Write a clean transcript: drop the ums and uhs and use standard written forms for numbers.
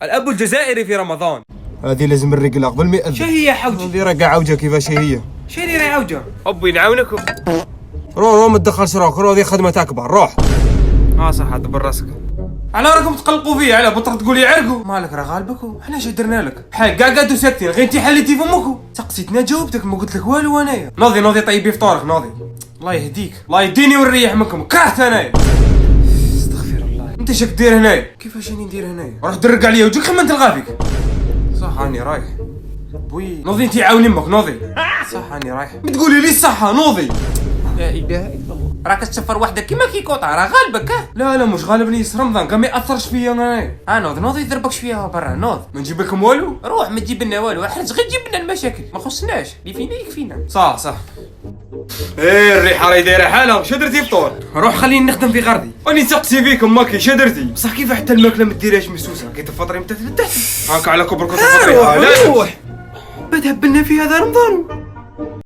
الأب الجزائري في رمضان. هذه لازم الرجل قبل ما يأذن. شو هي يا حوجي؟ هذه رقع عوجة كيفاش هي. شو اللي راهي عوجة؟ أبوي ينعاونكم. روح ما تدخلش روحك، روح هذه خدمة أكبر، روح. صح دبر راسك. على راكم تقلقوا فيا، على بطل تقولي عرقوا. مالك راه غالبكم، احنا اش درنا لك؟ حاج كاع قعدوا ساكتين، غير انت حليتي فمكم. سقسيتنا جاوبتك، ما قلت لك والو انايا. نوضي طيبي فطورك نوضي. الله يهديك، الله يديني ونريح منكم، كرهت انايا. استغفر الله. انت شك دير هنايا؟ كيفاش راني ندير هنايا؟ روح درق عليا وجهك خمنت الغافيك. صح راني رايح. بوي نوضي انت عاوني امك نوضي. صح راني رايح. ما تقولي لي الصحة نوضي. لا اله الا الله. راك تسفر وحدك كيما كيكوطا، راه غالبك. لا مش غالبني، يس رمضان كاع ما ياثرش فيا انا. نوضي يضربك شويه برا، نوض. ما نجيب لكم والو. روح ما تجيب لنا والو، حرج غير جيب لنا المشاكل، ما خصناش، اللي فينا يكفينا. صح. الريحه راهي دايره حالها. شو درتي فطور؟ روح خليني نخدم في غردي. راني نسقسي فيكم ماكي شو درتي؟ بصح كيف حتى الماكله ما ديرهاش مسوسه، كي تفطري متى تفتحتي هاكا على كبرك وتفطري. روح بتهبلنا في هذا رمضان.